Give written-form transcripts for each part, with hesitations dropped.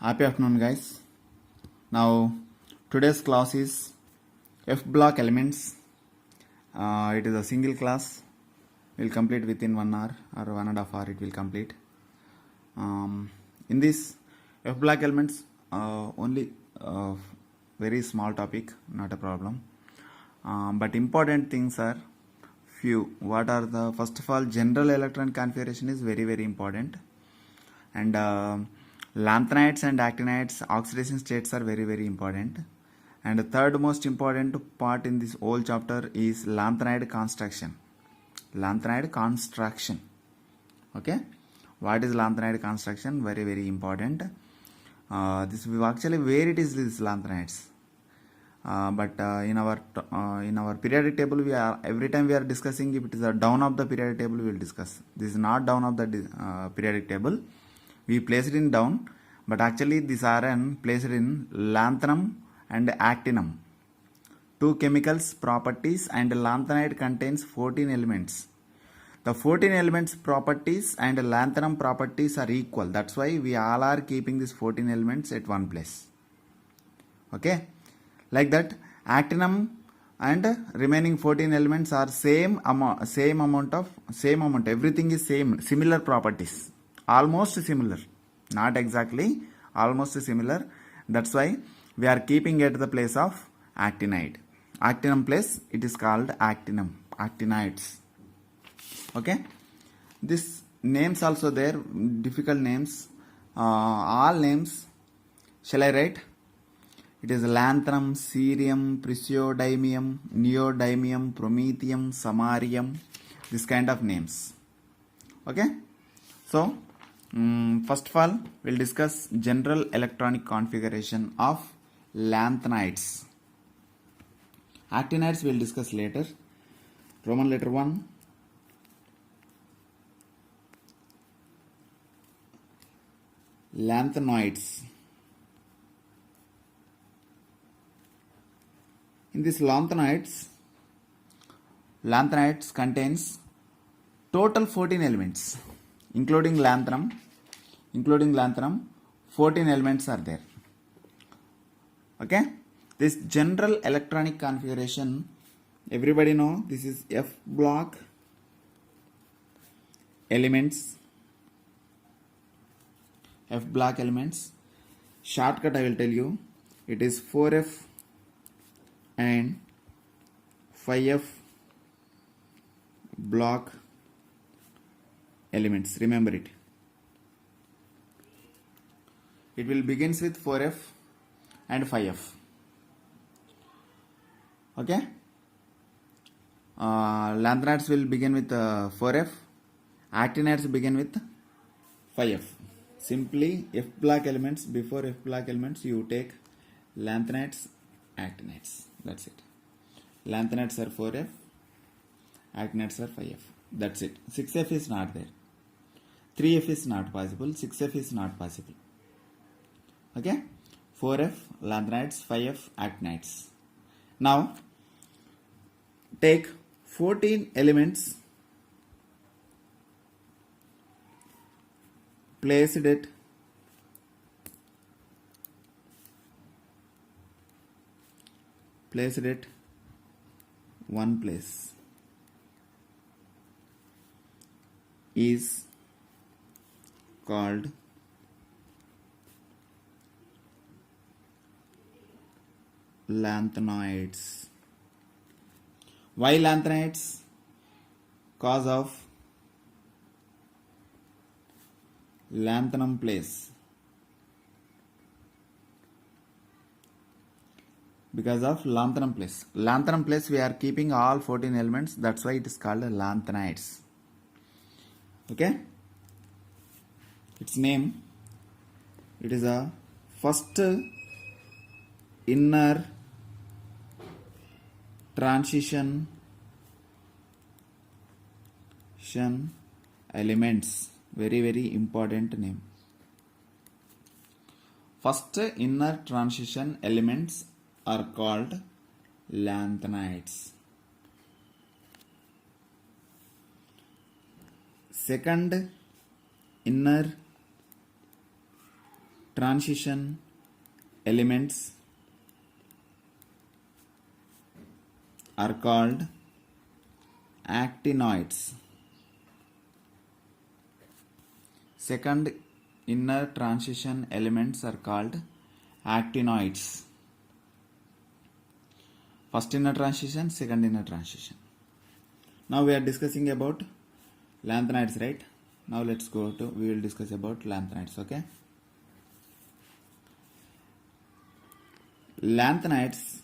Happy afternoon, guys. Now, today's class is F block elements. It is a single class. We'll complete within 1 hour or 1.5 hour. It will complete. In this F block elements, only very small topic, not a problem. But important things are few. What are the first of all, general electron configuration is very important, and lanthanides and actinides oxidation states are very important. And the third most important part in this whole chapter is lanthanide construction. Okay, what is lanthanide construction? Very important. This actually where it is this lanthanides. But in our periodic table, we are every time we are discussing, if it is a down of the periodic table, we will discuss. This is not down of the periodic table. We place it in down, but actually this Rn placed in lanthanum and actinum. Two chemicals properties, and lanthanide contains 14 elements. The 14 elements properties and lanthanum properties are equal. That's why we all are keeping these 14 elements at one place. Okay. Like that, actinum and remaining 14 elements are same amount. Everything is same, similar properties, almost similar, not exactly, almost similar. That's why we are keeping at the place of actinide. Actinum place, it is called actinum, actinides. Okay, this names also there, difficult names. All names shall I write? It is lanthanum, cerium, praseodymium, neodymium, promethium, samarium, this kind of names. Okay, so first of all, we'll discuss general electronic configuration of lanthanides. Actinides we'll discuss later. Roman letter 1. Lanthanoids. In this lanthanides contains total 14 elements, including lanthanum, 14 elements are there. Okay, this general electronic configuration, everybody know this is F block elements. F block elements. Shortcut I will tell you. It is 4F and 5F block elements. Remember it. It will begins with 4F and 5F. Okay. Lanthanides will begin with 4F. Actinides begin with 5F. Simply F block elements, before F block elements you take lanthanides, actinides. That's it. Lanthanides are 4F, actinides are 5F. That's it. 6F is not there. 3F is not possible. 6F is not possible. Okay? 4F, lanthanides, 5F, actinides. Now, take 14 elements, placed it one place is called lanthanoids. Why lanthanides? Cause of lanthanum place. Because of lanthanum place. Lanthanum place we are keeping all 14 elements. That's why it is called lanthanides. Okay. Its name. It is a first inner transition elements. Very important name. First inner transition elements are called lanthanides. Second inner transition elements are called actinoids. Second inner transition elements are called actinoids. First inner transition, second inner transition. Now we are discussing about lanthanides, right? Now let's go to, we will discuss about lanthanides, okay? Lanthanoids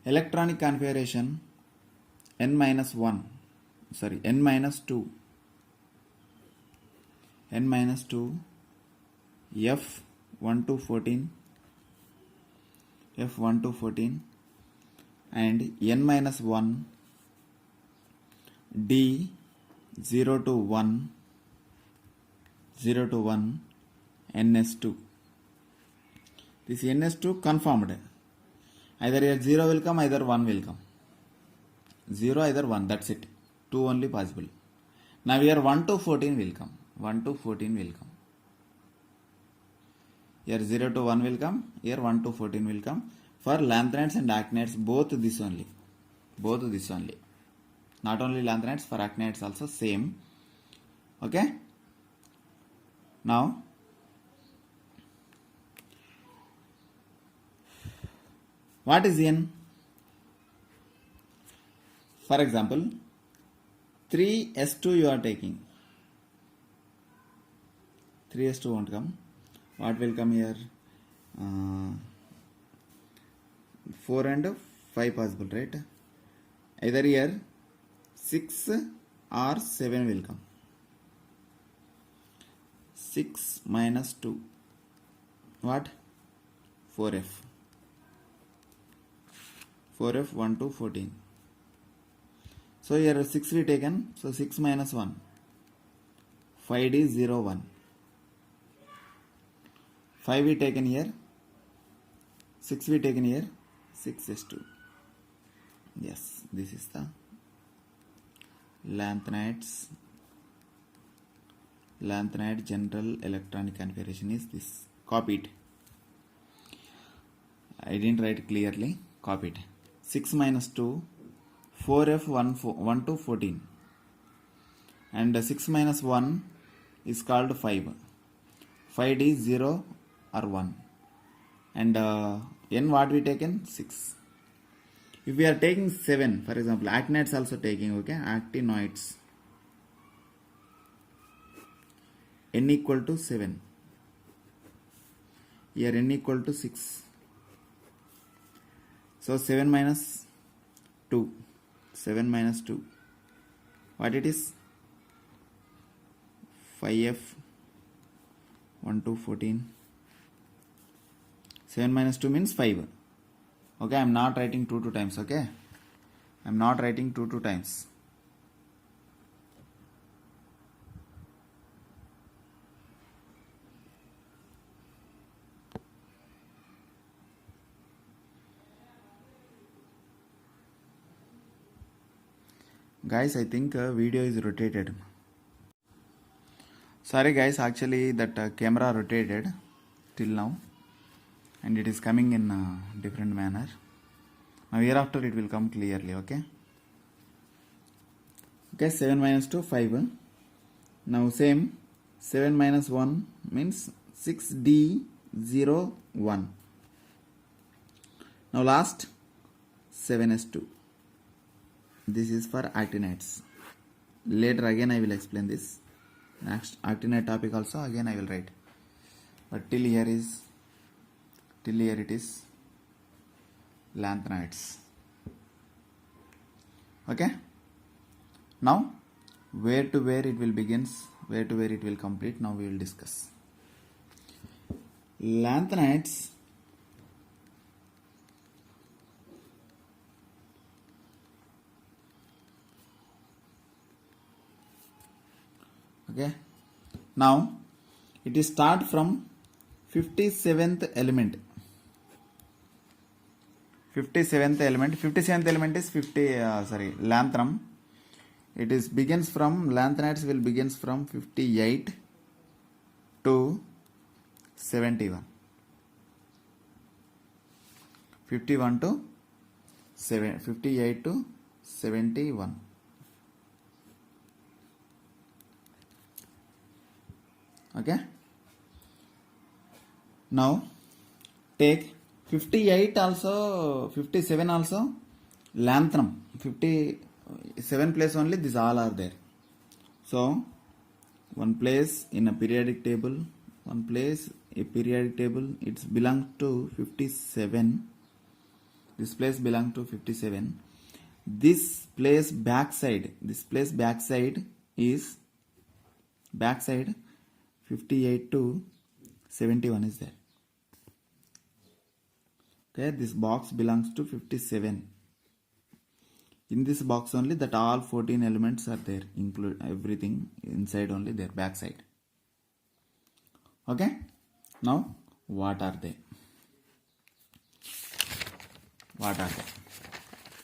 electronic configuration n-1 sorry n-2 f1 to 14 and n-1 d 0 to 1 ns2. This ns2 conformed, either here 0 will come, either 1 will come. 0 either 1, that's it, 2 only possible. Now here 1 to 14 will come. Here 0 to 1 will come, here 1 to 14 will come. For lanthanides and actinides, both this only. Not only lanthanides, for actinides also same. Okay. Now what is N? For example, 3s2 you are taking. 3s2 won't come. What will come here? 4 and 5 possible, right? Either here 6 or 7 will come. 6 minus 2. What? 4f. 4f 1 to 14. So here 6 we taken. So 6 minus 1. 5d 0 1. 5 we taken here. 6 we taken here. 6s2. Yes, this is the lanthanides. Lanthanide general electronic configuration is this. Copy it. I didn't write clearly. Copy it. 6 minus 2, 4f 1 to 14. And 6 minus 1 is called 5. 5d 0 or 1. And n what we taken? 6. If we are taking 7, for example, actinides also taking, okay? Actinoids. N equal to 7. Here n equal to 6. So 7 minus 2. 7 minus 2. What it is? 5f 1 to 14. 7 minus 2 means 5. Okay, I am not writing 2 times, okay? I am not writing 2 times. Guys, I think video is rotated. Sorry guys, actually that camera rotated till now and it is coming in a different manner. Now hereafter it will come clearly, okay? Okay, 7 minus 2, 5. Now same, 7 minus 1 means 6d 0 1. Now last 7s2. This is for actinides. Later again I will explain this. Next actinide topic also again I will write. But till here it is lanthanides. Okay. Now where to where it will begins, where to where it will complete. Now we will discuss. Lanthanides okay. Now it is start from 57th element. 57th element is lanthanum. it is begins from lanthanides will begins from 58 to 71. 51 to 7, 58 to 71. Okay. Now take 58 also, 57 also lanthanum. 57 place only these all are there. So one place in a periodic table, one place a periodic table, it's belongs to 57. This place belongs to 57. This place backside is backside 58 to 71 is there. Okay, this box belongs to 57. In this box only that all 14 elements are there, include everything inside only there, backside. Okay, now what are they?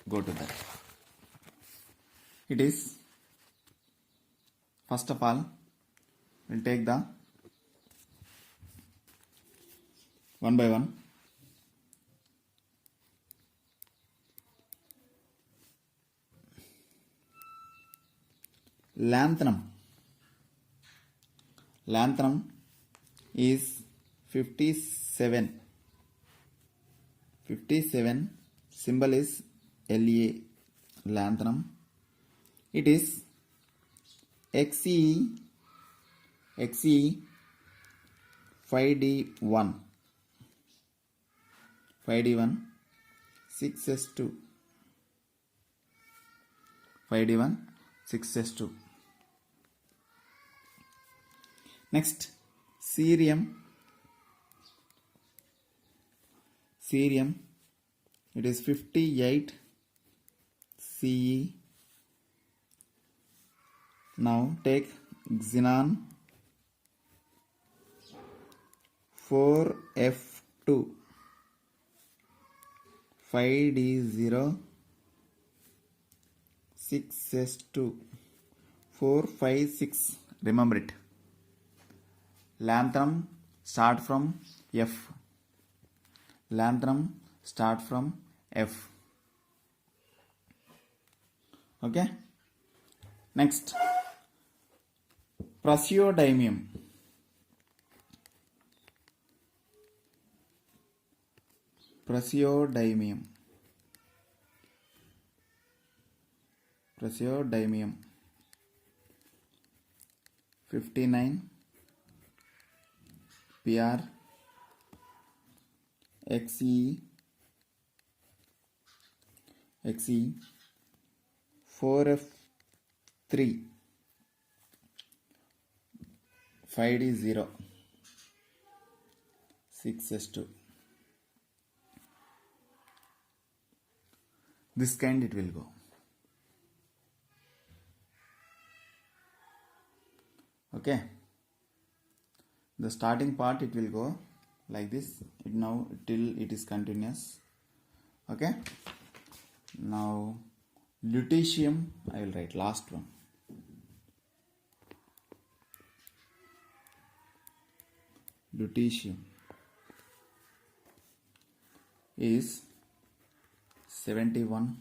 Go to that. It is, first of all, we'll take the one by one. Lanthanum is 57. 57 symbol is La. Lanthanum. It is Xe 5D1 6s2 5D1 6s2. Next, cerium, it is 58 Ce. Now take xenon 4f2 5d0 6s2 4 5 6. Remember it. Lanthanum start from F. Lanthanum start from F. Okay. Next, praseodymium. Praseodymium 59 PR Xe 4f3 5d0 6s2. This kind it will go. Okay, the starting part it will go like this, now till it is continuous. Okay, now lutetium I will write last one. Lutetium is 71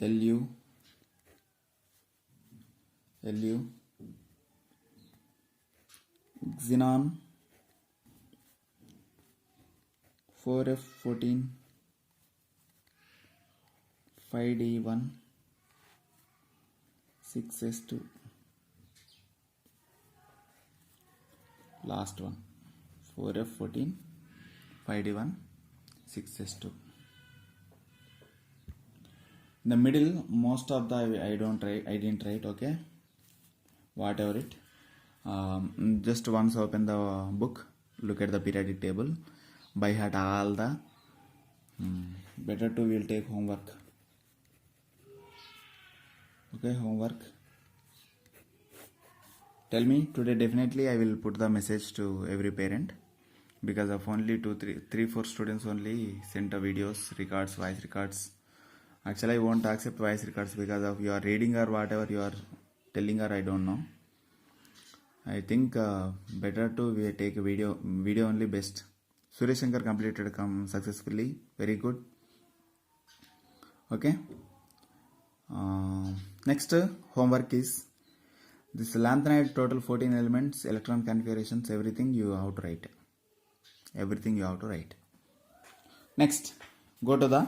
Lu xenon 4f14 5d1 6s2. Last one 4f14 5d1 6s2. In the middle most of the I didn't write. Okay, whatever it. Just once open the book, look at the periodic table, by heart all the better to will take homework. Okay, homework. Tell me today, definitely I will put the message to every parent, because of only 2 3 4 students only sent the videos, records, voice records, Actually, I won't accept voice records because of you are reading or whatever you are telling, or I don't know. I think better to we take a video only best. Suresh Shankar completed successfully. Very good. Okay. Next homework is this lanthanide total 14 elements, electron configurations, everything you have to write. Everything you have to write. Next, go to the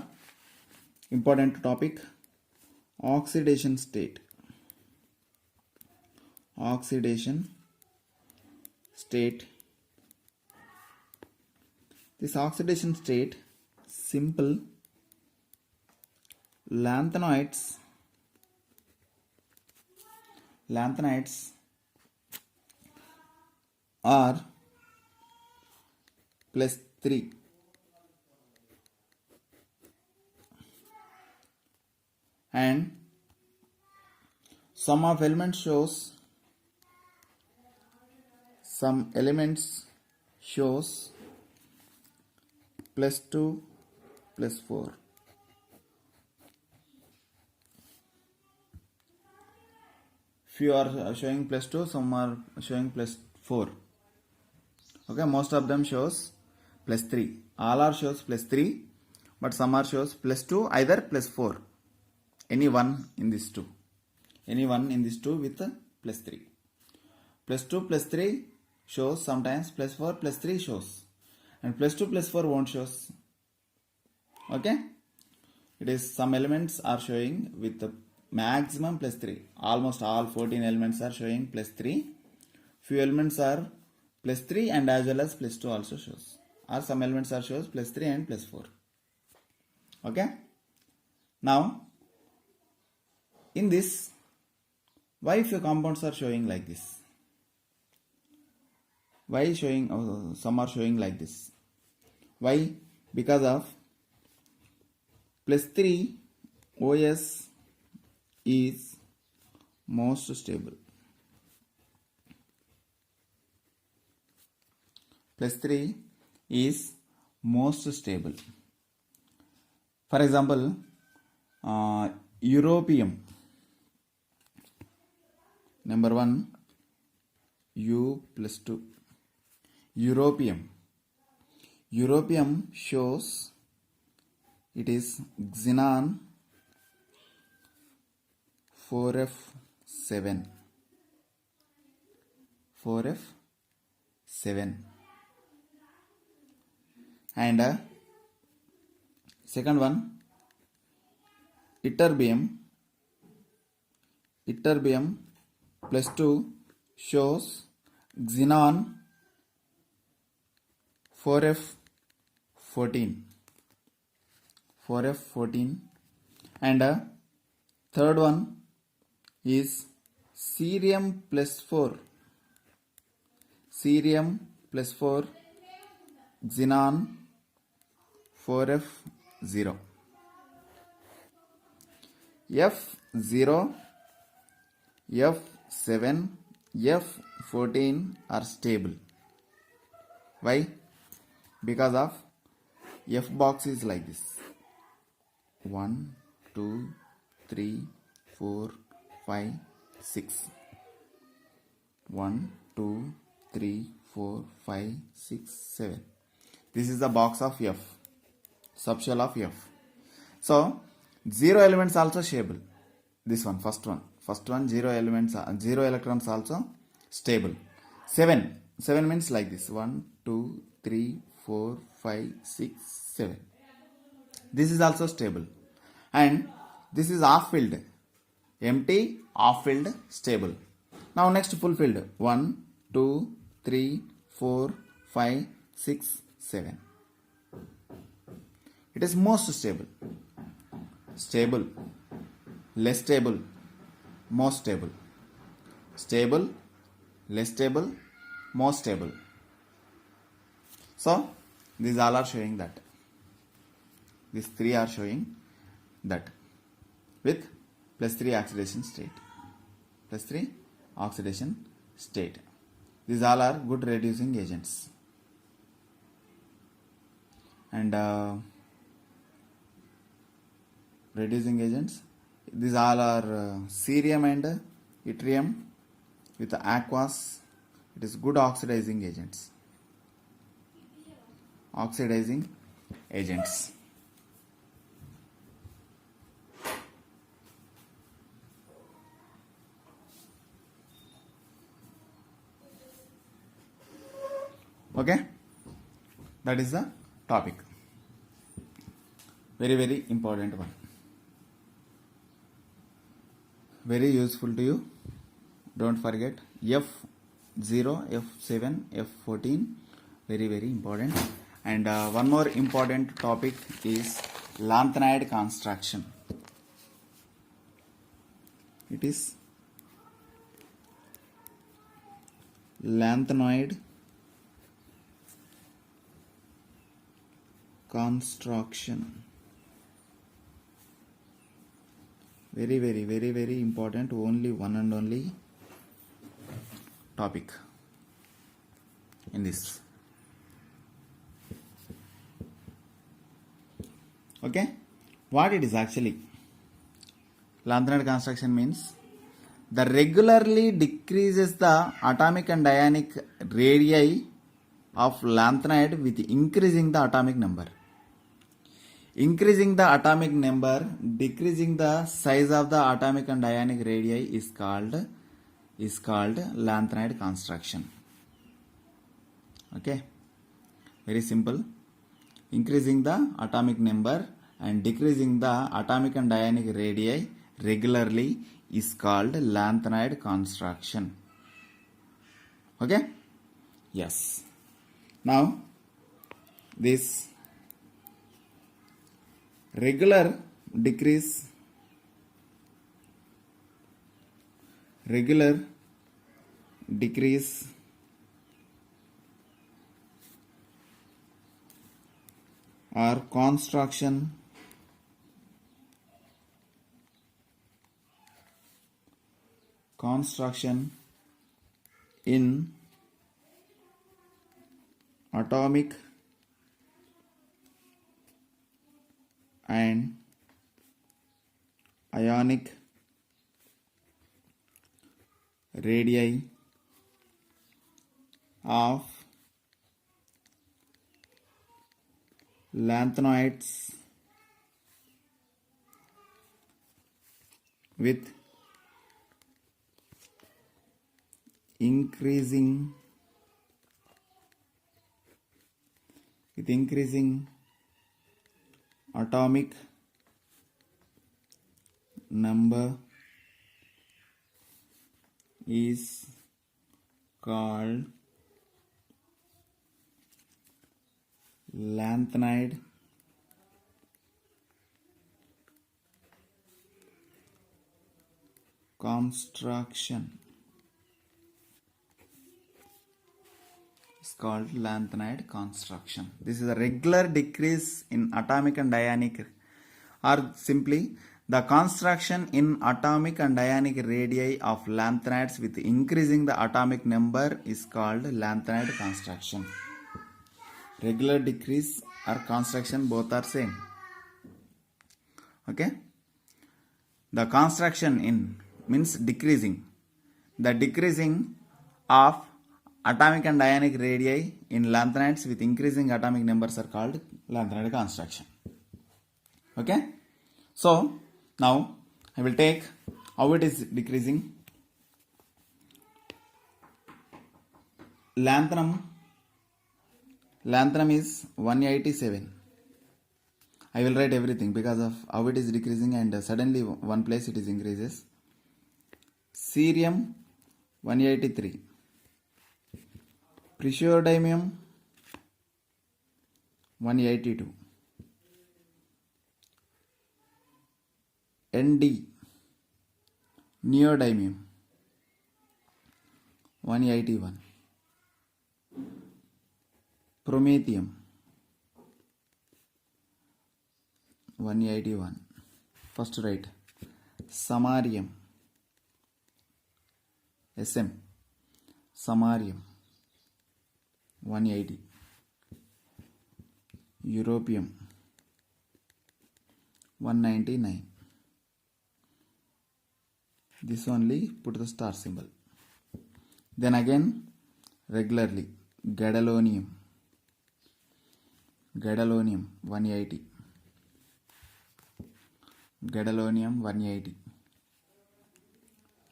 important topic, oxidation state. Oxidation state. This oxidation state, simple lanthanides are +3 and some elements shows +2 +4. Few are showing +2, some are showing +4. Okay, most of them shows +3. All are shows +3, but some are shows +2, either +4. Any one in these two. Any one in these two with +3. +2 +3 shows sometimes, +4 +3 shows, and +2 +4 won't shows. Okay, it is some elements are showing with the maximum +3. Almost all 14 elements are showing +3. Few elements are +3 and as well as +2 also shows, or some elements are shows +3 and +4. Okay, now in this, why few compounds are showing like this? Why showing some are showing like this? Why? Because of +3 OS is most stable. +3 is most stable. For example, europium, number 1, U+2. Europium shows it is xenon 4f7. And second one, ytterbium +2 shows xenon 4f14. And third one is cerium +4 xenon 4f0. F0, F7, F14 are stable. Why? Because of F box is like this: 1, 2, 3, 4, 5, 6. 1, 2, 3, 4, 5, 6, 7. This is the box of F, subshell of F. So 0 elements also stable. This one, first one 0 elements, 0 electrons also stable. 7 means like this: 1, 2, 3, 4, 5, 6, 7. This is also stable. And this is half filled, empty, half filled, stable. Now next full filled: 1, 2, 3, 4, 5, 6, 7. It is most stable. Stable, less stable, most stable. Stable, less stable, most stable. So these all are showing that. These 3 are showing that with +3 oxidation state. +3 oxidation state. These all are good reducing agents. And reducing agents. These all are cerium and yttrium with aqueous. It is good oxidizing agents. Oxidizing agents. Okay, that is the topic. Very, very important one. Very useful to you. Don't forget F0, F7, F14. Very, very important. And one more important topic is lanthanide construction. It is lanthanide construction. Very, very, very, very important. Only one and only topic in this. Okay, what it is actually? Lanthanide construction means the regularly decreases the atomic and ionic radii of lanthanide with increasing the atomic number. Increasing the atomic number, decreasing the size of the atomic and ionic radii is called lanthanide construction. Okay, very simple. Increasing the atomic number and decreasing the atomic and ionic radii regularly is called lanthanide construction. Okay, yes. Now this regular decrease or construction in atomic and ionic radii of lanthanoids with increasing atomic number is called lanthanide construction. It's called lanthanide construction. This is a regular decrease in atomic and ionic, or simply the construction in atomic and ionic radii of lanthanides with increasing the atomic number is called lanthanide construction. Regular decrease or construction, both are same. Okay, the construction in means decreasing. The decreasing of atomic and ionic radii in lanthanides with increasing atomic numbers are called lanthanide construction. Okay, so now I will take how it is decreasing. Lanthanum is 187. I will write everything because of how it is decreasing, and suddenly one place it is increases. Cerium 183. Praseodymium 182. Nd neodymium 181. Promethium 181. First write. Samarium Sm Samarium 180. Europium 199. This only put the star symbol. Then again regularly gadolinium 180, gadolinium 180,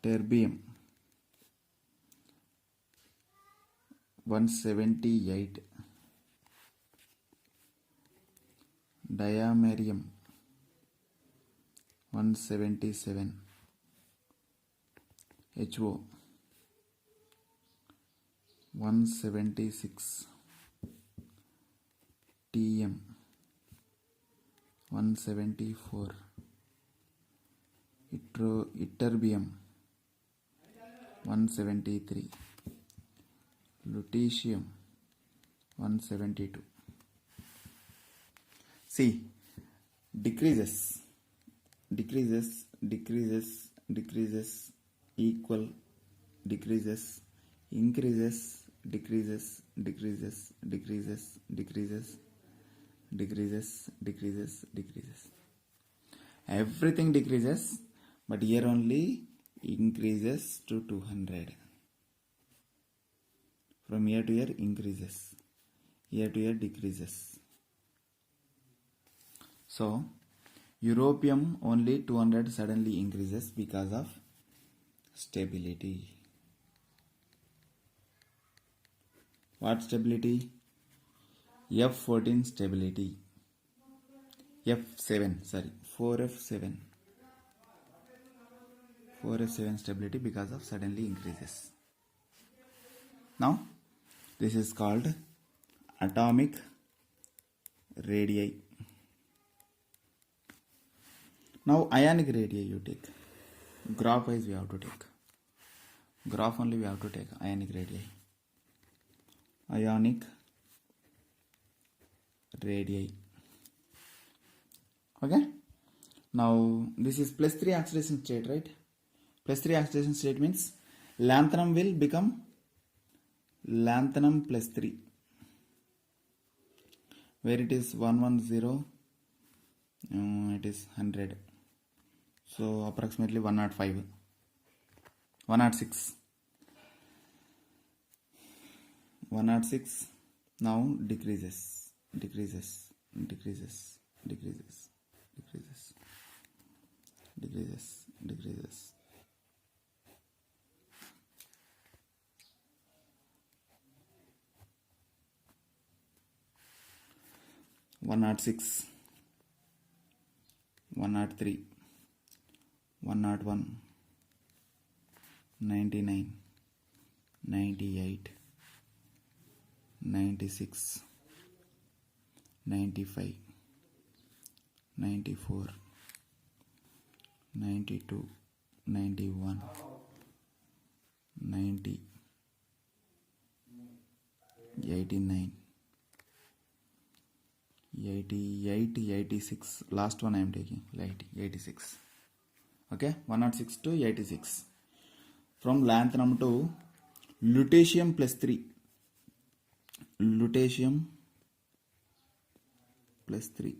terbium 178, diamerium 177, HO 176, TM 174, ytterbium 173, lutetium 172. See, decreases equal decreases, increases decreases, everything decreases, but here only increases to 200. From year to year increases, year to year decreases. So europium only 200 suddenly increases because of stability. What stability? F14 stability. F7 4F7 stability because of suddenly increases. Now this is called atomic radii. Now ionic radii you take. Graph wise we have to take. Graph only we have to take ionic radii. Ionic radii. Okay. Now this is +3 oxidation state, right? +3 oxidation state means lanthanum will become lanthanum +3, where it is 110, it is 100, so approximately 105, 106, now decreases 106, 103, 101, 99, 98, 96, 95, 94, 92, 91, 90, 89, 88, 86. Last one I am taking, 86. Okay, 106 to 86. From lanthanum to lutetium +3. Lutetium +3.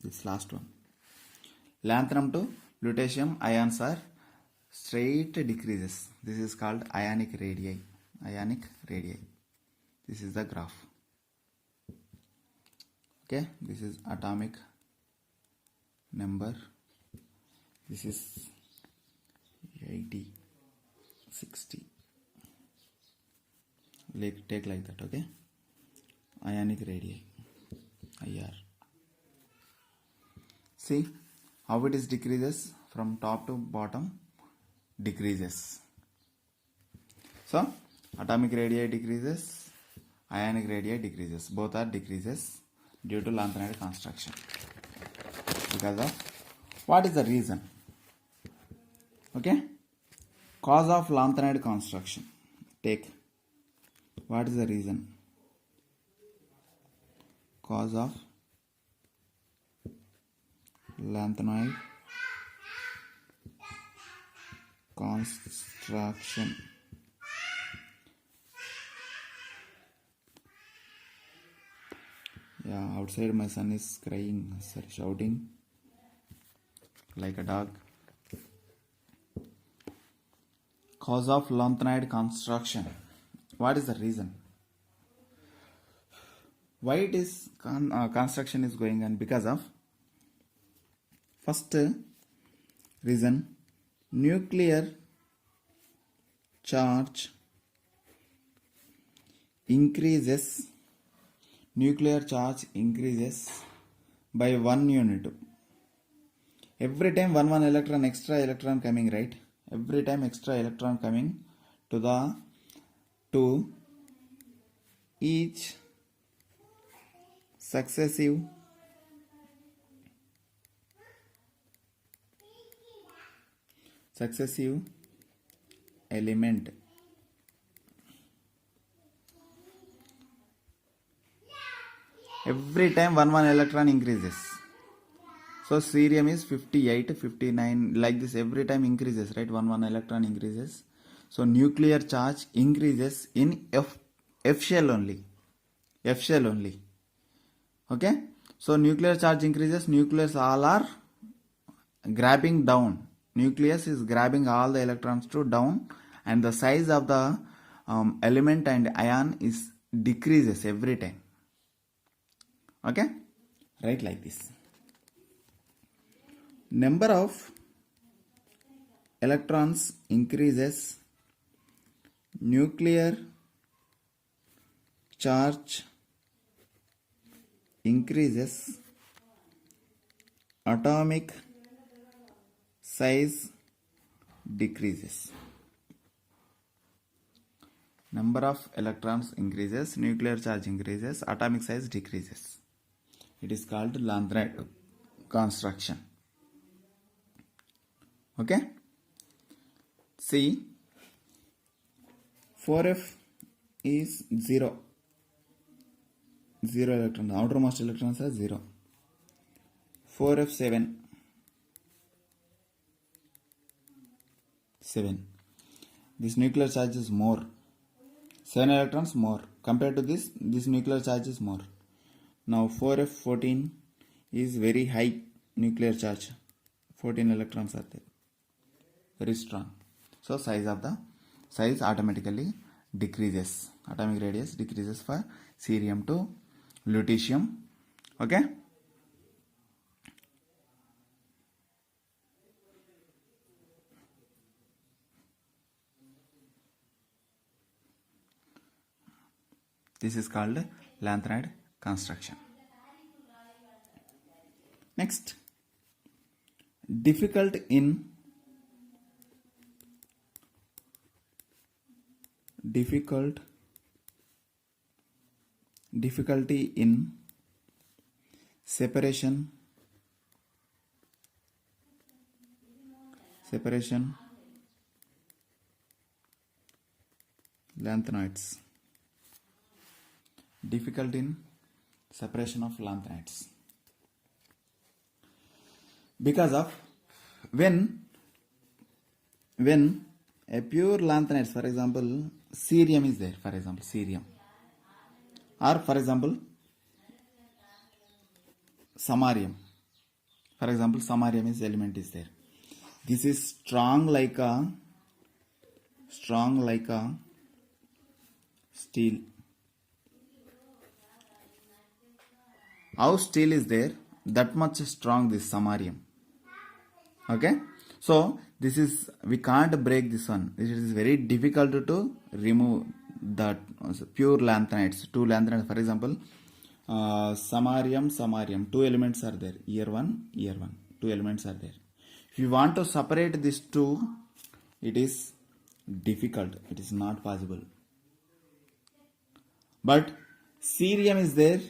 This last one. Lanthanum to lutetium ions are straight decreases. This is called ionic radii. This is the graph. Okay, this is atomic number. This is 80, 60. Take like that. Okay, ionic radii, IR. See how it is decreases from top to bottom, decreases. So atomic radii decreases, ionic radii decreases. Both are decreases due to lanthanide construction. Because of what is the reason? Okay, cause of lanthanide construction. Take what is the reason? Cause of lanthanide construction. Yeah, outside my son is crying, sorry, shouting like a dog. Cause of lanthanide construction. What is the reason? Why it is construction is going on? Because of first reason, nuclear charge increases. Nuclear charge increases by 1 unit. Every time one electron, extra electron coming, right? Every time extra electron coming to each successive element. Every time one electron increases. So cerium is 58, 59, like this. Every time increases, right? One electron increases. So nuclear charge increases in F shell only. F shell only. Okay. So nuclear charge increases. Nucleus all are grabbing down. Nucleus is grabbing all the electrons to down, and the size of the element and ion is decreases every time. Okay. Right, like this. Number of electrons increases, nuclear charge increases, atomic size decreases. Number of electrons increases, nuclear charge increases, atomic size decreases. It is called lanthanide construction. Okay. See, 4f is 0 electron. The outermost electrons are 0. 4f7 7. This nuclear charge is more. 7 electrons more. Compared to this nuclear charge is more. Now 4f14 is very high nuclear charge. 14 electrons are there. Very strong. So size automatically decreases. Atomic radius decreases for cerium to lutetium. Okay. This is called lanthanide construction. Next, difficulty in separation lanthanides. Difficulty in separation of lanthanides. Because of when a pure lanthanide, for example, cerium is there, for example, cerium, or for example, samarium. For example, samarium is element is there. This is strong like a steel. How steel is there, that much strong this samarium. Okay. So this is, we can't break this one. It is very difficult to remove that pure lanthanides. Two lanthanides, for example, samarium, 2 elements are there. Year 1, 2 elements are there. If you want to separate these two, it is difficult. It is not possible. But cerium is there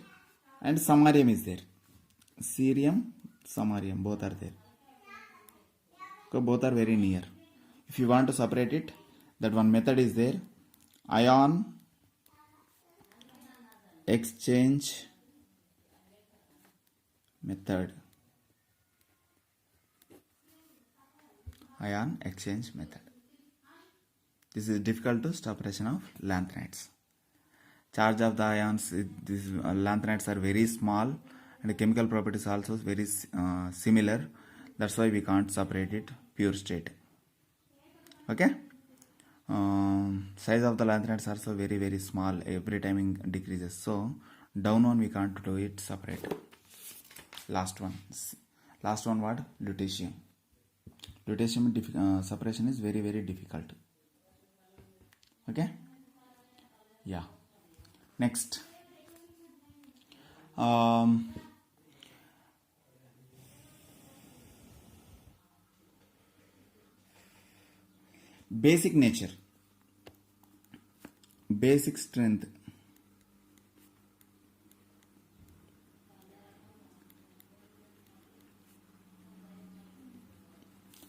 and samarium is there. Cerium, samarium, both are there. So both are very near. If you want to separate it, that one method is there. Ion exchange method. Ion exchange method. This is difficult to separation of lanthanides. charge of the ions, these lanthanides are very small, and the chemical properties also very similar. That's why we can't separate it pure state. Okay. Size of the lanthanides are also very very small, every time decreases, so down one we can't do it separate. Last one what? Lutetium. Separation is very very difficult. Okay. Yeah. Next, basic nature, basic strength.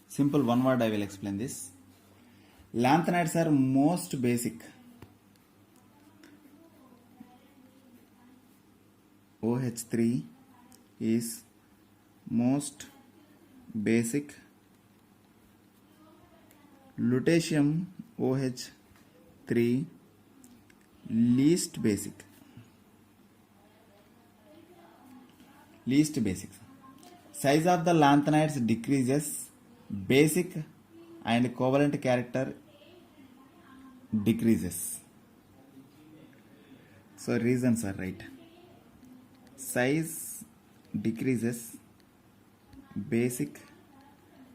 Simple one word I will explain this. Lanthanides are most basic. OH3 is most basic. Lutetium OH3 least basic. Size of the lanthanides decreases, basic and covalent character decreases. So reasons are right. Size decreases, basic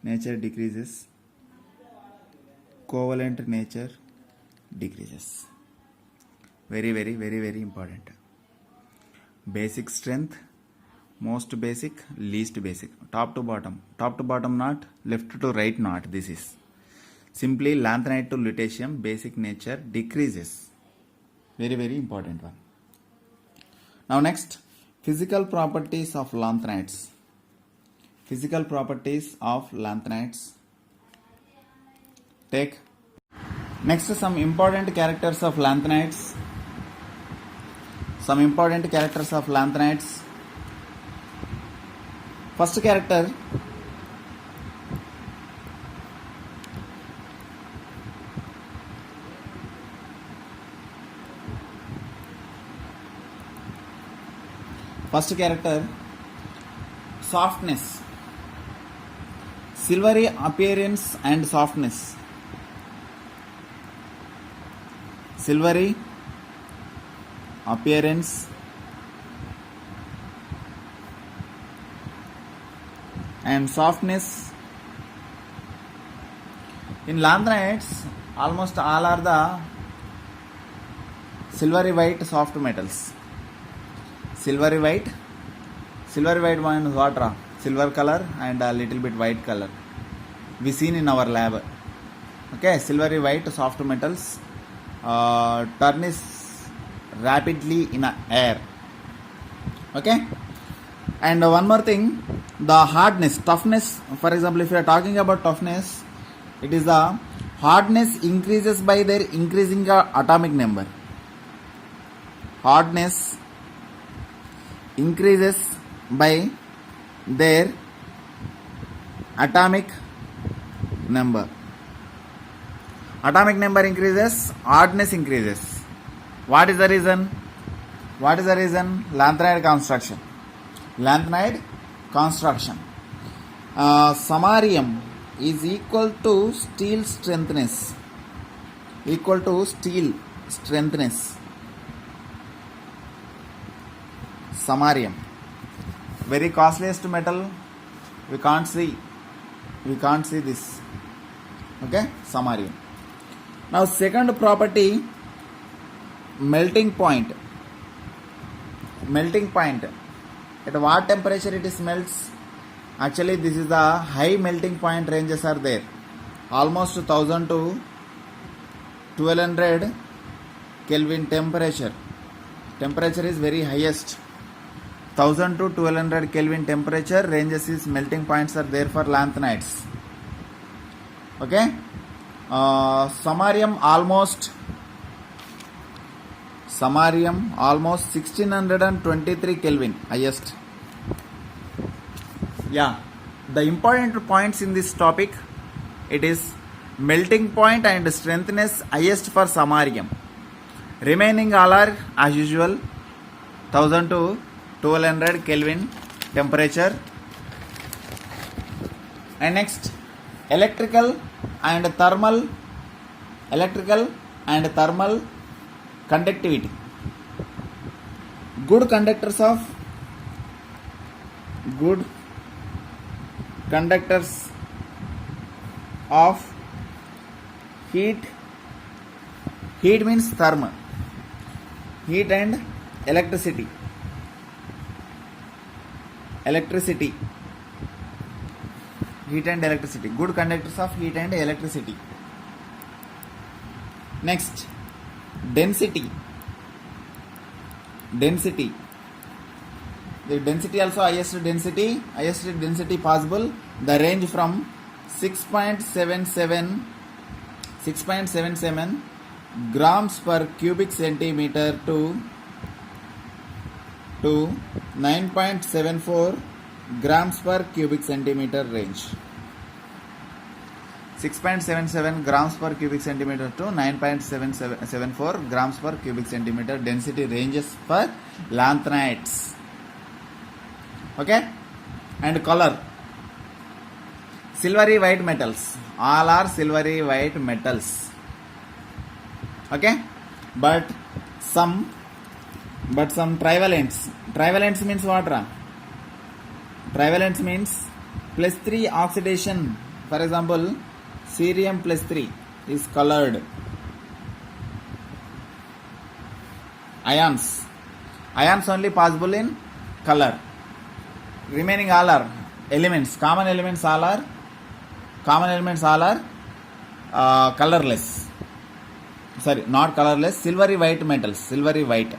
nature decreases, covalent nature decreases. Very very very very important. Basic strength, most basic, least basic, top to bottom not, left to right not. This is simply lanthanide to lutetium, basic nature decreases. Very very important one. Now next, physical properties of lanthanides. Take next some important characters of lanthanides. First character, softness, silvery appearance and softness. Silvery appearance and softness. In lanthanides, almost all are the silvery white soft metals. Silvery white one is what? Silver color and a little bit white color. We seen in our lab. Okay, silvery white soft metals tarnish rapidly in air. Okay. And one more thing, the toughness. For example, if you are talking about toughness, it is the hardness increases by their increasing atomic number. Hardness increases by their atomic number. Atomic number increases, hardness increases. What is the reason? Lanthanide construction. Samarium is equal to steel strengthness. Samarium, very costliest metal. We can't see this. Okay, samarium. Now second property, melting point. At what temperature it melts? Actually, this is the high melting point ranges are there. Almost 1000 to 1200 Kelvin temperature. Temperature is very highest. 1000 to 1200 Kelvin temperature ranges is melting points are there for lanthanides. Okay. Samarium almost 1623 Kelvin highest. Yeah, the important points in this topic, it is melting point and strengthness highest for samarium. Remaining all are as usual 1000 to 1200 Kelvin temperature. And next, electrical and thermal conductivity. Good conductors of heat means thermal, heat and electricity. Heat and electricity. Good conductors of heat and electricity. Next, density. The density also highest density possible. The range from 6.77 grams per cubic centimeter to 9.74 grams per cubic centimeter range. 6.77 grams per cubic centimeter to 9.74 grams per cubic centimeter density ranges for lanthanides. Okay? And color. Silvery white metals. All are silvery white metals. Okay? But some trivalents. Trivalents means what? Trivalents means +3 oxidation. For example, cerium +3 is colored. Ions only possible in color. Remaining all are elements. Common elements all are colorless. Sorry, not colorless. Silvery white metals. Silvery white.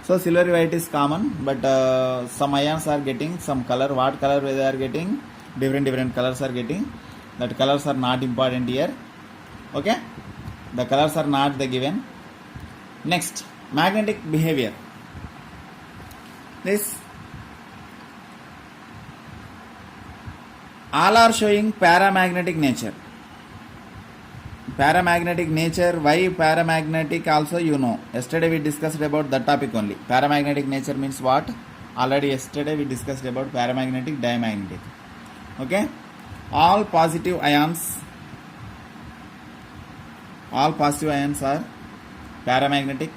So silvery white is common, but some ions are getting some color. What color they are getting? Different colors are getting. That colors are not important here. Okay? The colors are not the given. Next, magnetic behavior. This all are showing paramagnetic nature. Paramagnetic nature. Why paramagnetic also you know. Yesterday we discussed about that topic only. Paramagnetic nature means what? Already yesterday we discussed about paramagnetic, diamagnetic. Okay? All positive ions are paramagnetic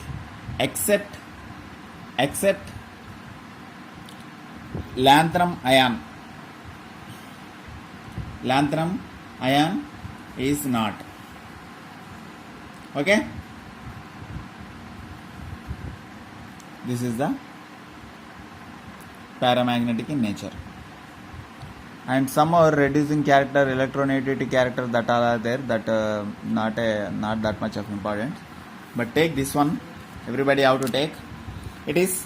except lanthanum ion. Lanthanum ion is not. Okay? This is the paramagnetic in nature. And some are reducing character, electronegativity character that are there, that not that much of important. But take this one, everybody have to take. It is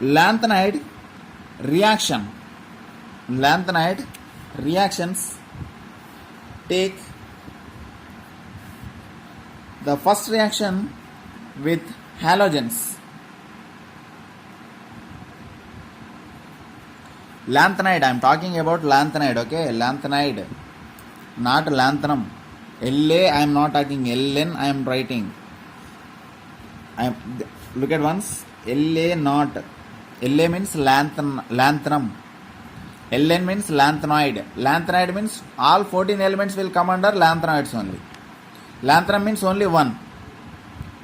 lanthanide reaction. Lanthanide reactions. Take the first reaction with halogens. Lanthanide, I am talking about lanthanide, okay? Lanthanide, not lanthanum. LA, I am not talking. LN, I am writing. Look at once. LA not. LA means lanthanum. LN means lanthanoid. Lanthanoid means all 14 elements will come under lanthanoids only. Lanthanum means only one.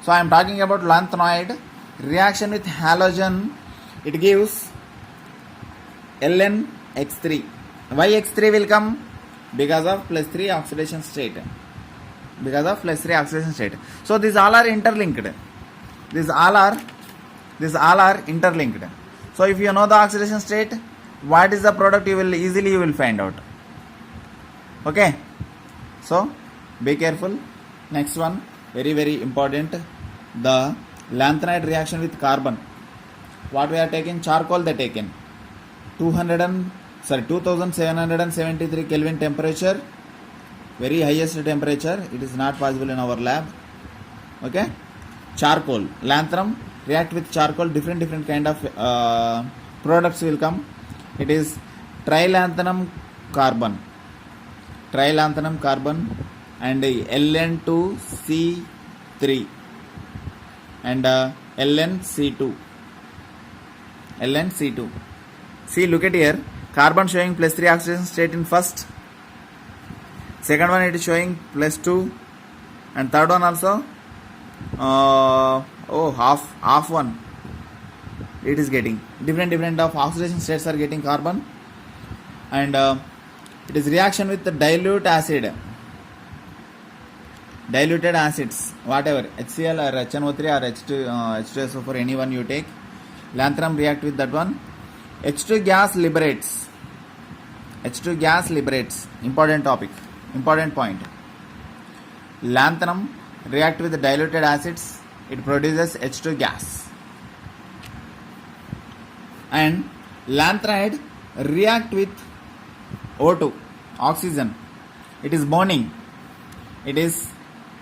So I am talking about lanthanoid reaction with halogen. It gives LnX3. Why X3 will come? Because of +3 oxidation state. So these all are interlinked. These all are interlinked. So if you know the oxidation state, what is the product, you will find out. Okay? So be careful. Next one, very important. The lanthanide reaction with carbon. What we are taking? Charcoal they taken. 2773 Kelvin temperature, very highest temperature. It is not possible in our lab. Okay? Charcoal, lanthanum react with charcoal. Different kind of products will come. It is trilanthanum carbon and Ln2C3. and LnC2. LnC2. See, look at here. Carbon showing +3 oxidation state in first. Second one it is showing +2, and third one also half one. It is getting different of oxidation states are getting carbon, and it is reaction with the diluted acids, whatever, HCl or HNO3 or H2SO4, any one you take. Lanthanum react with that one. H2 gas liberates. Important topic, important point. Lanthanum react with the diluted acids, it produces H2 gas. And lanthanide react with O2, oxygen. It is burning. It is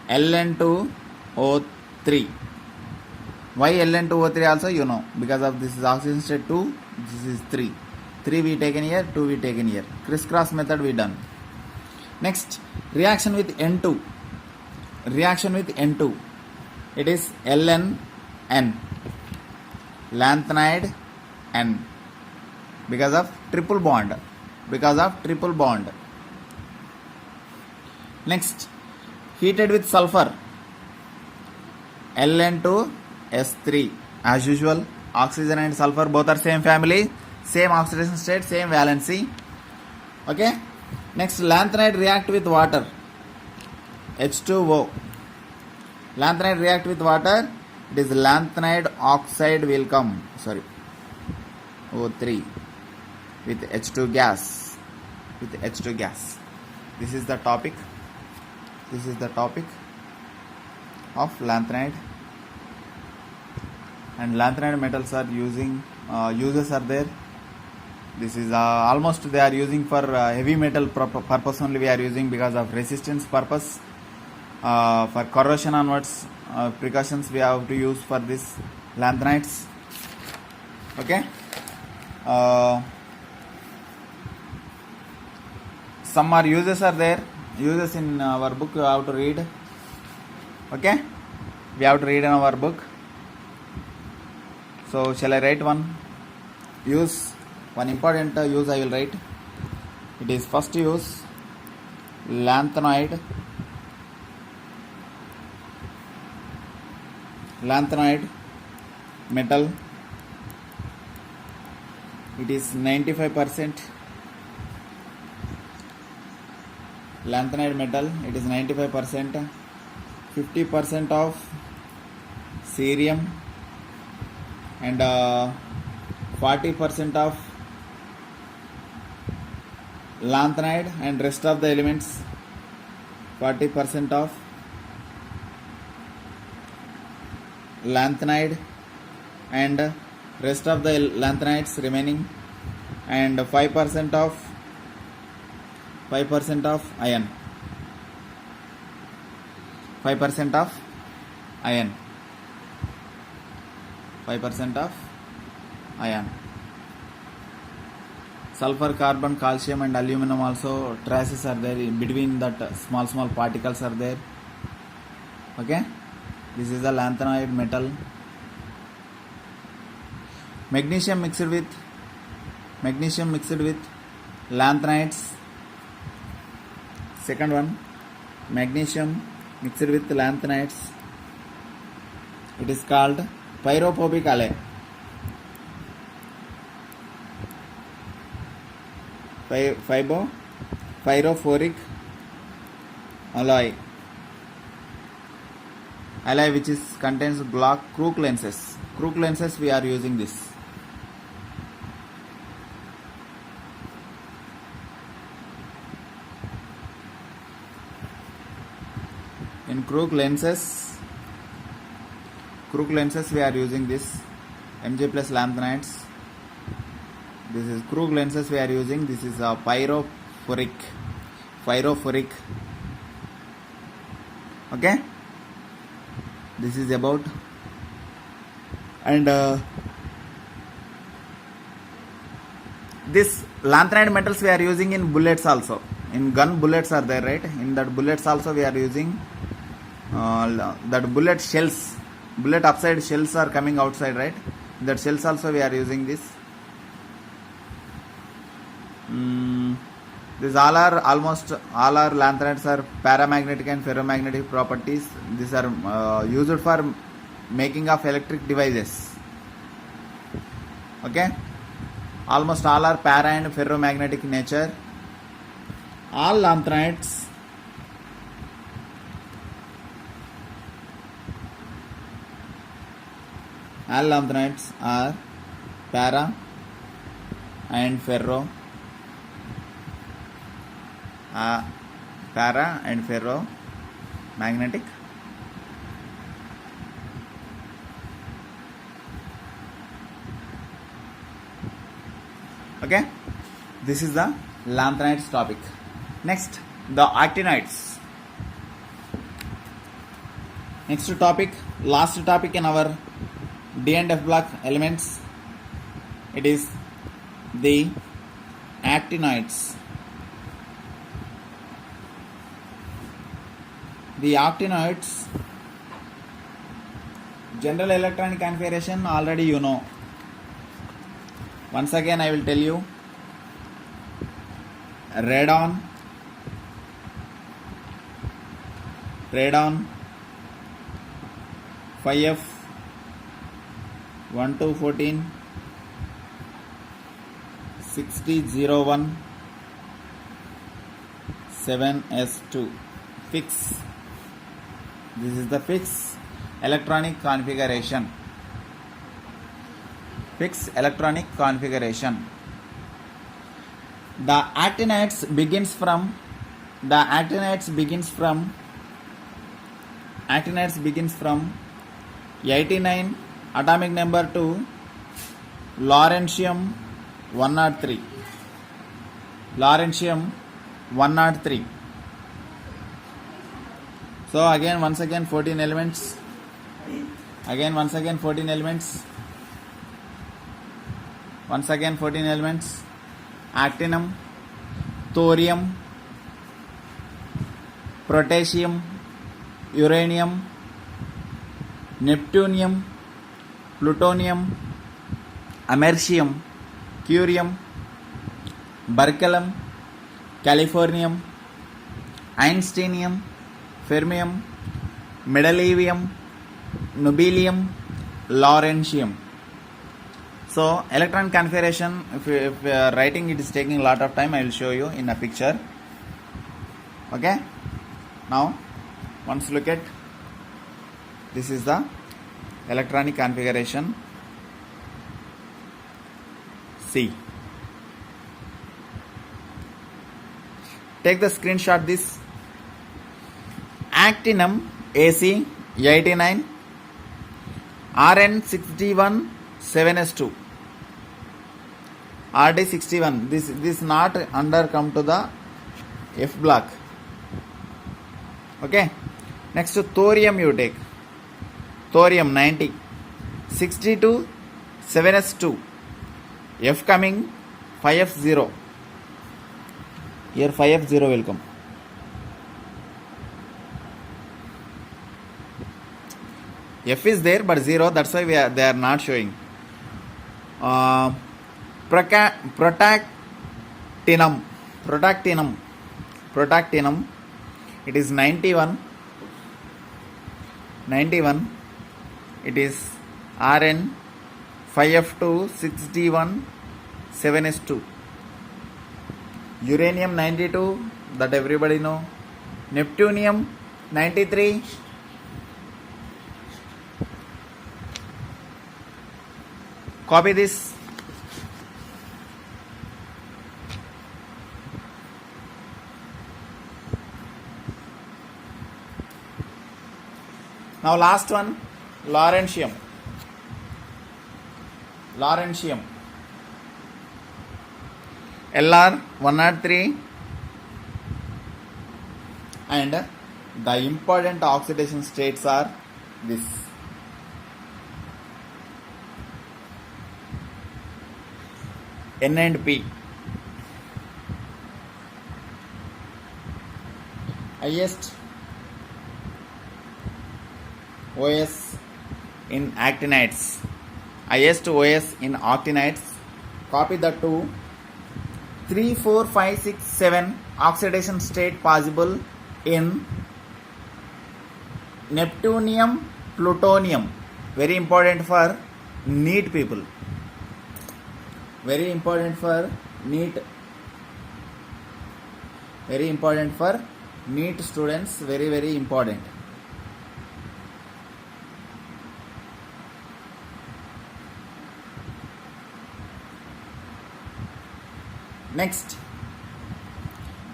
Ln2O3. Why Ln2O3 also you know, because of this is oxygen state 2, this is 3. 3 we taken here, 2 we taken here. Crisscross method we done. Next, reaction with N2. It is Ln N. Lanthanide N. Because of triple bond. Next, heated with sulfur. Ln2S3. As usual, oxygen and sulfur both are same family, same oxidation state, same valency. Okay. Next, lanthanide react with water. H2O. Lanthanide react with water. It is lanthanide oxide will come. O3 with H2 gas. This is the topic of lanthanide. And lanthanide metals are using uses are there. This is almost they are using for heavy metal purpose only. We are using because of resistance purpose. For corrosion onwards, precautions we have to use for this lanthanides. Okay. Some are uses are there. Uses in our book you have to read. Okay. We have to read in our book. So shall I write one use? One important use I will write. It is first use, lanthanide metal. It is 95%. Lanthanide metal, it is 95%. 50% of cerium and 40% of lanthanide, and rest of the elements 40% of lanthanide and rest of the lanthanides remaining, and 5% of iron. 5% of iron. Sulfur, carbon, calcium and aluminum also traces are there. In between that small particles are there. Okay. This is the lanthanide metal. Magnesium mixed with lanthanides. Second one, magnesium mixed with lanthanides. It is called pyrophobic alloy. Pyrophoric alloy which is contains crook lenses. We are using this. In crook lenses we are using this Mg plus lanthanides. This is crook lenses we are using. This is a pyrophoric. Okay. This is about, and this lanthanide metals we are using in bullets also. In gun bullets are there, right? In that bullets also we are using that bullet shells. bullet upside shells are coming outside, right? That shells also we are using this. These all are almost all our lanthanides are paramagnetic and ferromagnetic properties. These are used for making of electric devices. Okay, almost all are para and ferromagnetic nature. All lanthanides are para and ferro magnetic. Okay, this is the lanthanides topic. Next, the actinides. Next topic, last topic in our D and F block elements, it is the actinides. The actinides, general electronic configuration already you know. Once again I will tell you. Radon 5F 1214 6001 7s2 fix. This is the fixed electronic configuration. Fixed electronic configuration. The actinides begins from 89 atomic number to lawrencium 103. So once again 14 elements. Actinium, thorium, potassium, uranium, neptunium, plutonium, americium, curium, berkelium, californium, einsteinium, fermium, metallium, nobelium, lawrencium. So electron configuration, if writing it is taking a lot of time, I will show you in a picture. Okay, now once look at this is the electronic configuration. See, take the screenshot. This actinium AC 89 Rn61 7s2 RD61. This not under come to the F block. Okay, next to thorium you take. Thorium 90 62 7s2 F coming 5f0. Here 5f0 will come. F is there but 0, that's why they are not showing. Protactinum, it is 91. It is Rn 5f2 61 7s2. Uranium 92, that everybody know. Neptunium 93. Copy this. Now last one, lawrencium. Lr 103, and the important oxidation states are this. N and P. Highest OS in actinides, highest OS in actinides. Copy that to 3, 4, 5, 6, 7 oxidation state possible in neptunium, plutonium. Very important for NEET people. Very important for NEET. Very important for NEET students. Very, very important. Next,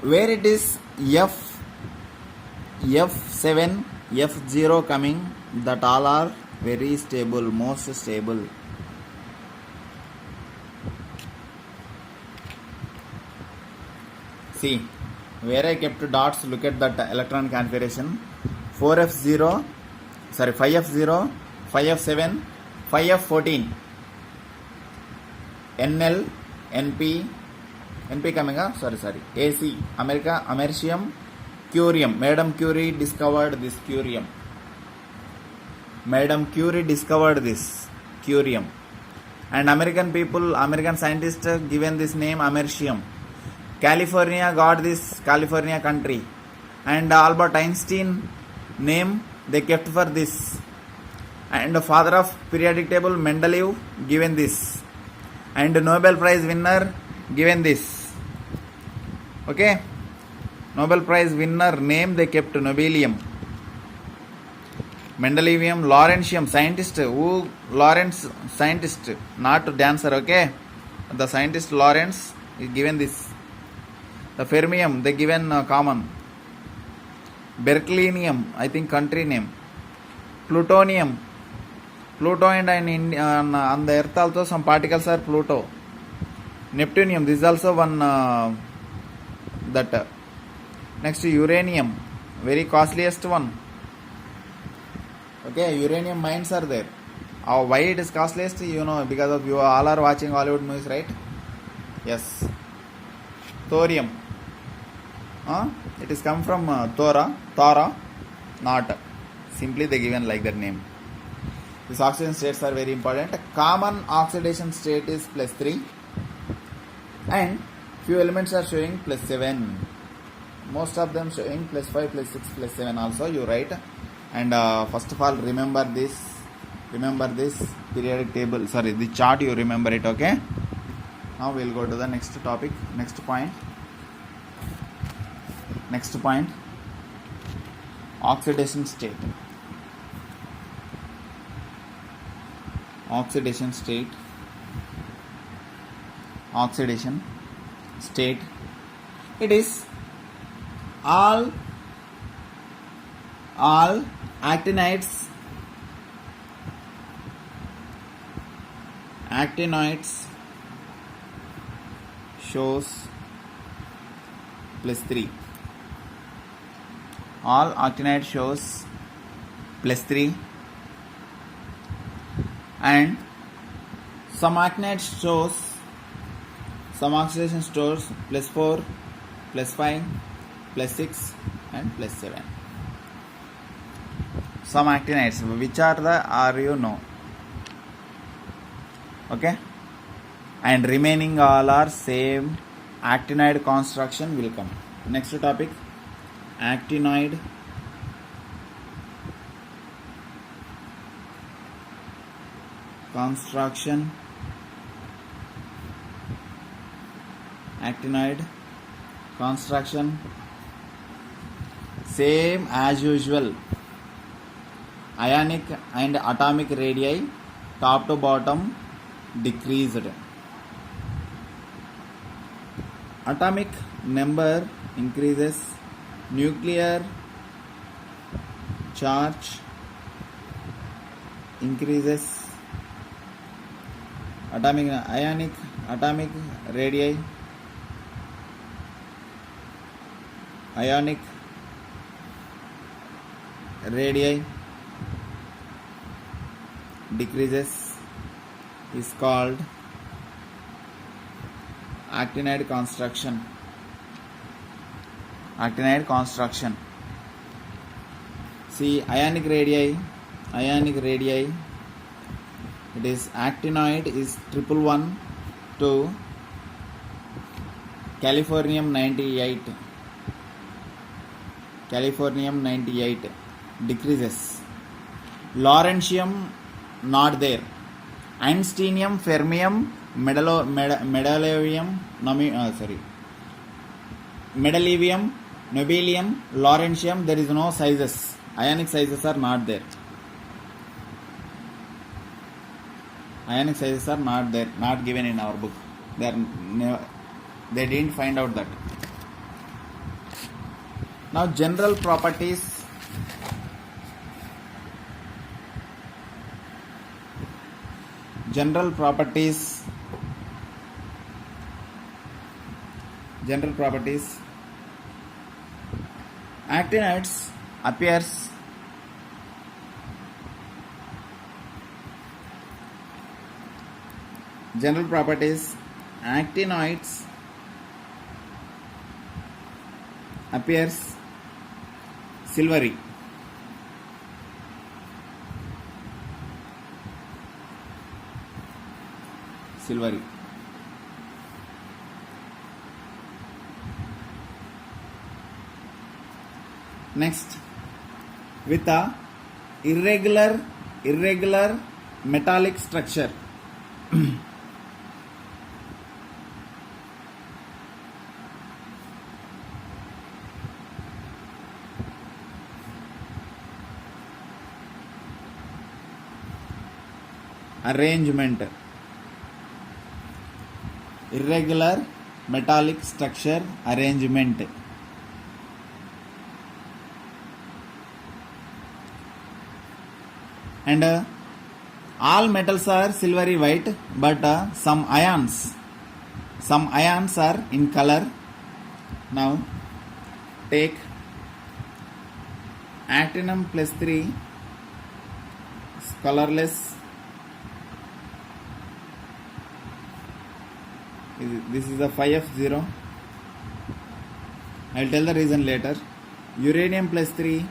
where it is F7, F0 coming, that all are very stable, most stable. See, where I kept dots, look at that electron configuration. 4f0, sorry, 5f0, 5f7, 5f14, NL, NP coming up, sorry, AC, Americium, curium. Madam Curie discovered this curium. Madam Curie discovered this curium. And American scientists given this name Americium. California got this, California country. And Albert Einstein name they kept for this. And the father of periodic table Mendeleev given this. And Nobel Prize winner given this. Okay, Nobel Prize winner name they kept Nobelium. Mendelevium, Laurentium, scientist. Who? Lawrence, scientist, not dancer. Okay, the scientist Lawrence is given this. The fermium they given common. Berkelium, I think country name. Plutonium, Pluto, and on the earth also some particles are Pluto. Neptunium, this is also one that. Next, uranium, very costliest one. Okay, uranium mines are there. Why it is costliest, you know, because of you all are watching Hollywood movies, right? Yes. Thorium, it is come from Thora, not. Simply they given like that name. These oxidation states are very important. Common oxidation state is +3, and few elements are showing +7. Most of them showing +5, +6, +7 also. You write, and first of all remember this periodic table. Sorry, the chart you remember it. Okay. Now we'll go to the next topic. Next point. Oxidation state. Oxidation state. It is all actinides shows +3. All actinide shows +3, and some actinide shows, some oxidation stores +4, +5, +6 and +7. Some actinides, which are you know. Okay, and remaining all are same actinide construction will come. Next topic, actinoid construction. Same as usual. Ionic and atomic radii top to bottom decreased. Atomic number increases, nuclear charge increases, ionic atomic radii, ionic radii decreases is called actinide construction. See, ionic radii It is actinoid is 111 to californium 98. Californium 98 decreases. Lawrencium not there. Einsteinium, fermium, metallium, metallium, nobelium, lawrencium, there is no sizes. Ionic sizes are not there. Ionic sizes are not there, not given in our book. They didn't find out that. Now general properties. General properties. Actinides appears general properties. Actinoids appears silvery. Next, with a irregular metallic structure. Arrangement. Irregular metallic structure arrangement. And all metals are silvery white, but some ions are in color. Now take actinium plus 3 is colorless. This is the 5F0. I will tell the reason later. Uranium plus 3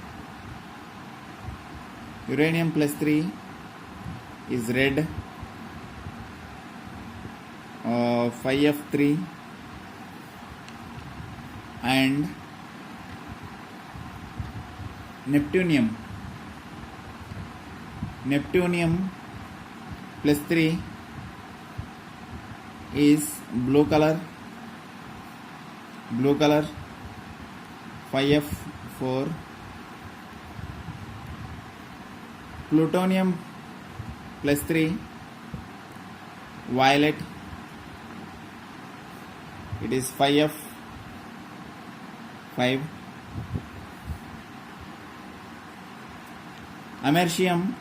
is red. 5F3 and Neptunium plus 3 is blue color 5F4. Plutonium plus 3 violet, it is 5F5. Americium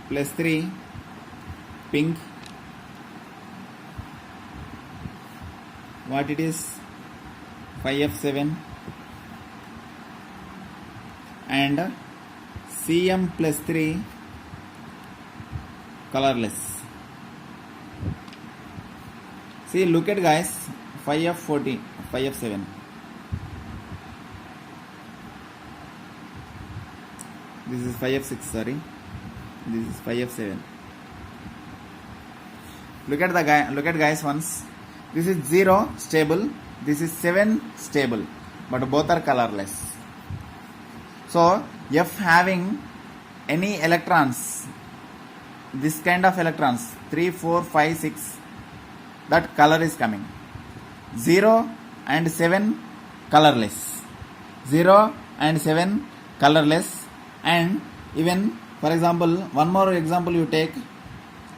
plus 3 pink, what it is 5F7. And Cm plus 3 colorless. See, look at guys, 5F14, 5F7. This is 5F6, sorry. This is 5F7. Look at guys once. This is 0 stable, this is 7 stable, but both are colorless. So F having any electrons, this kind of electrons 3, 4, 5, 6, that color is coming. 0 and 7 colorless. 0 and 7 colorless. And even, for example, one more example you take,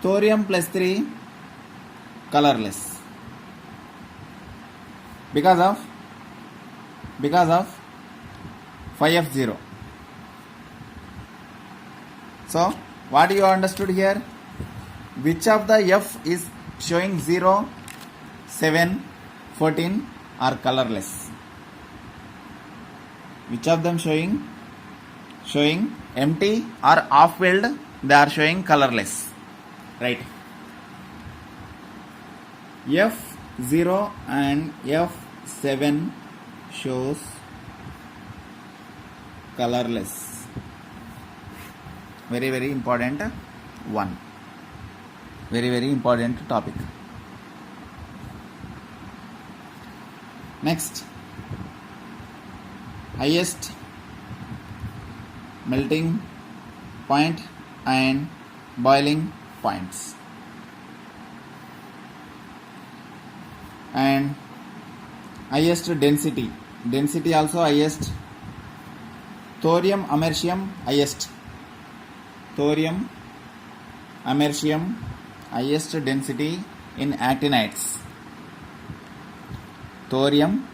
thorium plus 3 colorless. Because of 5F0. So what you understood here? Which of the F is showing 0, 7, 14 are colorless? Which of them showing empty or off filled? They are showing colorless, right? F0 and F7 shows colorless. very important one, very important topic. Next, highest melting point and boiling points, and highest density also highest. Thorium americium highest, thorium americium highest density in actinides. Thorium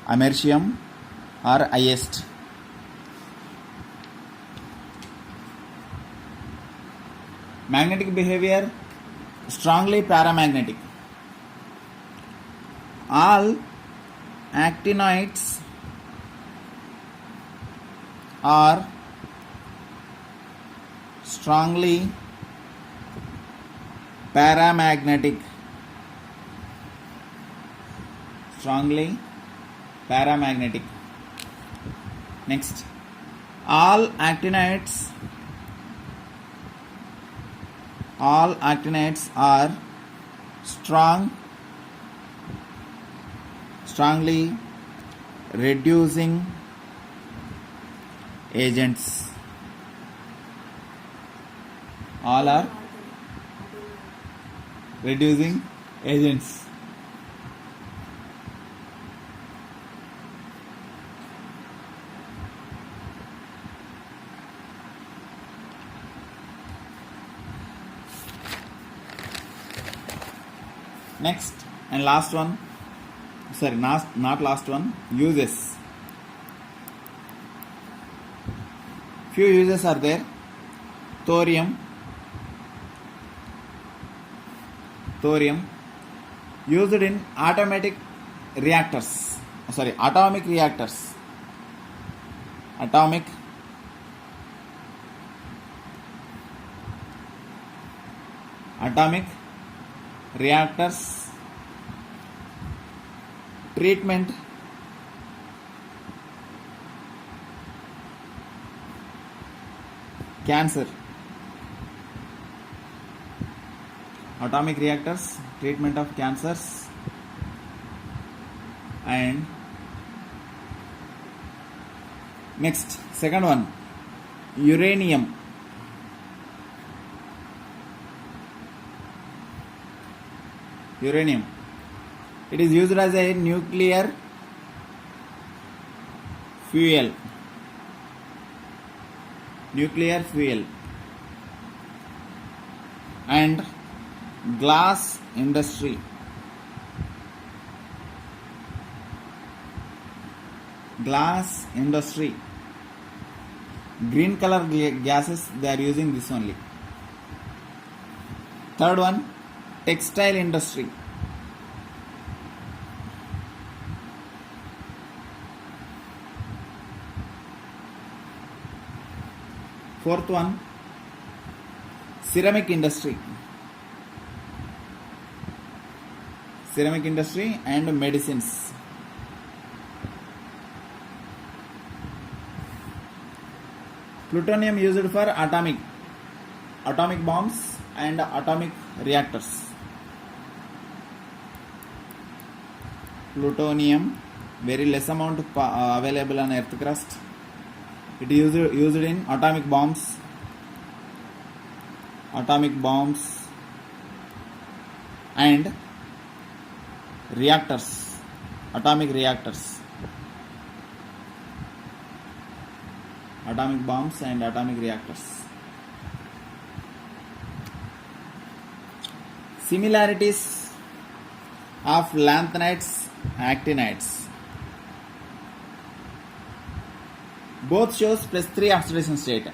americium are highest. Magnetic behavior strongly paramagnetic. All actinides are strongly paramagnetic. Strongly paramagnetic. Next, all actinides are strongly reducing agents. All are reducing agents. Next and last one, sorry, not last one, uses. Few uses are there. Thorium used in atomic reactors. Atomic reactors, treatment cancer. Atomic reactors, treatment of cancers. And next, second one, uranium. It is used as a nuclear fuel. And glass industry. Green color gases, they are using this only. Third one, textile industry. Fourth one, ceramic industry and medicines. Plutonium used for atomic bombs and atomic reactors. Plutonium, very less amount available on earth crust. It is used in atomic bombs and reactors, atomic bombs and atomic reactors. Similarities of lanthanides, actinides. Both shows +3 oxidation state.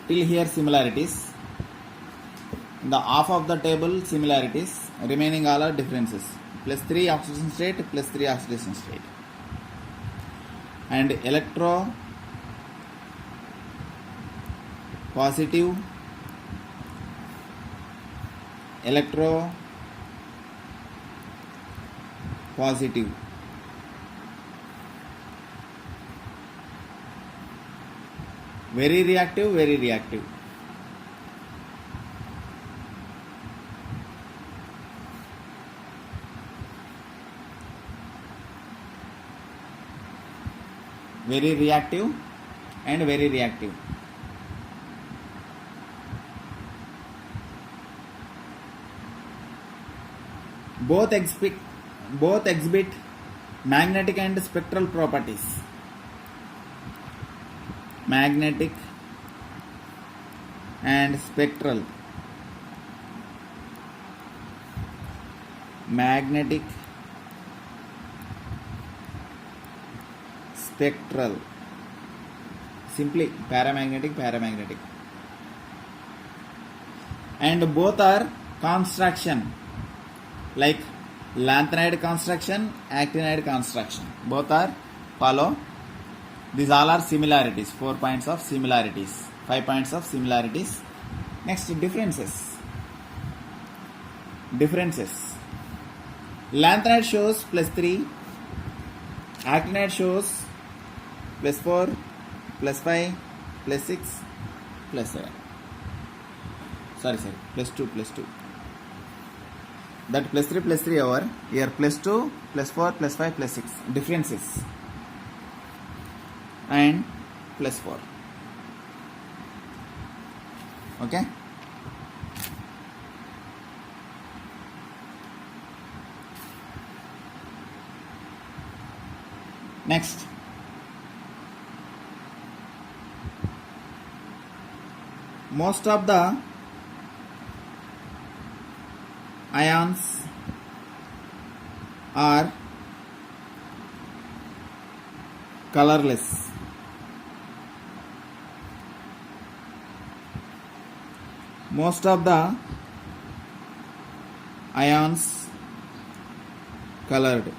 Till here similarities. In the half of the table similarities, remaining all are differences. +3 oxidation state, +3 oxidation state. And electropositive, positive. Very reactive, very reactive. Very reactive and very reactive. Both exhibit magnetic and spectral properties. Magnetic and spectral. Magnetic, spectral. Simply paramagnetic. And both are construction, like lanthanide construction, actinide construction. Both are follow. These all are similarities. 4 points of similarities. 5 points of similarities. Next, differences. Lanthanide shows +3. Actinide shows +4, +5, +6, +7. Sorry, +2. That +3 over here, +2, +4, +5, +6. Differences. And +4. Okay. Next, most of the ions are colorless. Most of the ions colored.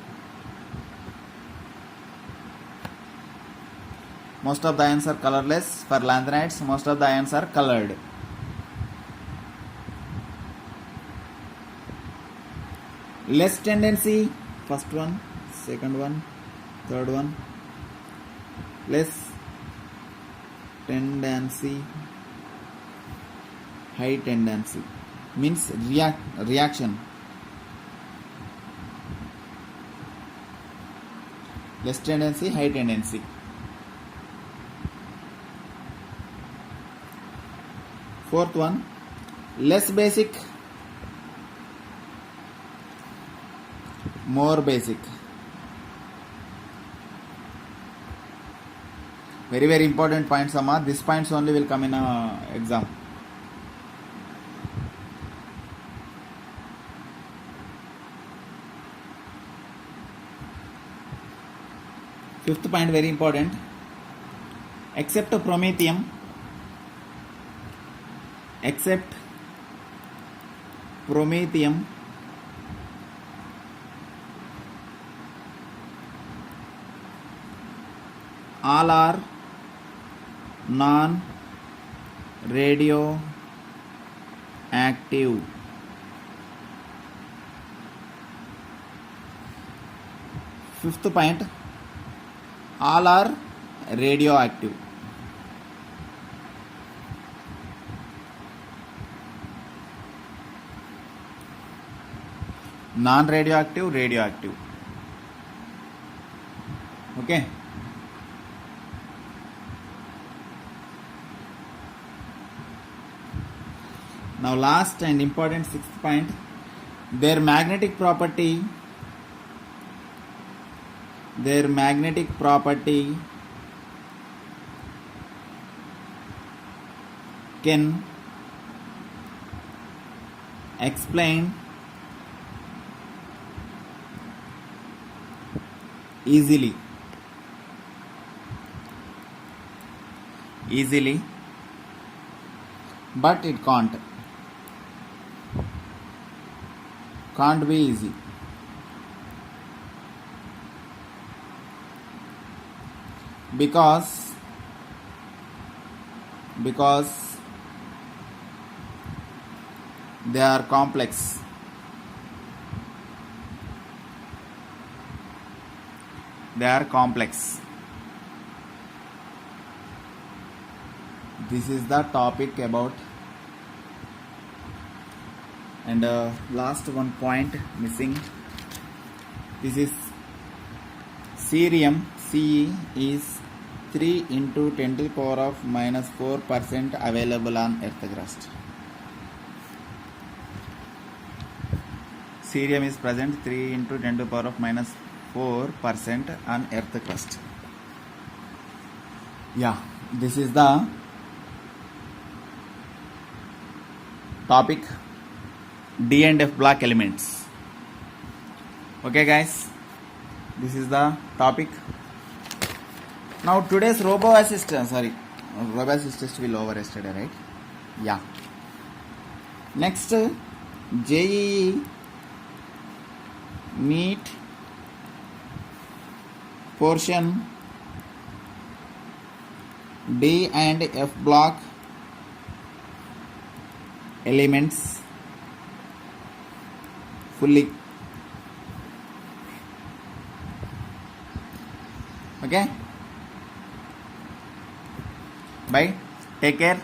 Most of the ions are colorless. For lanthanides, most of the ions are colored. Less tendency, first one, second one, third one. Less tendency, high tendency means reaction. Less tendency, high tendency. Fourth one, less basic, more basic. Very, very important points, Amma. These points only will come in a exam. Fifth point, very important. Except promethium, all are non-radioactive. Fifth point, all are radioactive. Non-radioactive, radioactive. Okay. Now last and important sixth point, their magnetic property can explain easily, but it can't be easy. Because they are complex. they are complex. This is the topic about, and last one point missing. This is cerium. Ce is 3 into 10 to the power of minus 4% available on earth crust. Cerium is present 3 into 10 to the power of minus 4% on earth crust. Yeah, this is the topic, D and F block elements. Okay guys, this is the topic. Now today's robo assist test will over yesterday, right? Yeah. Next, JEE NEET portion, D and F block elements fully. Okay, bye, take care.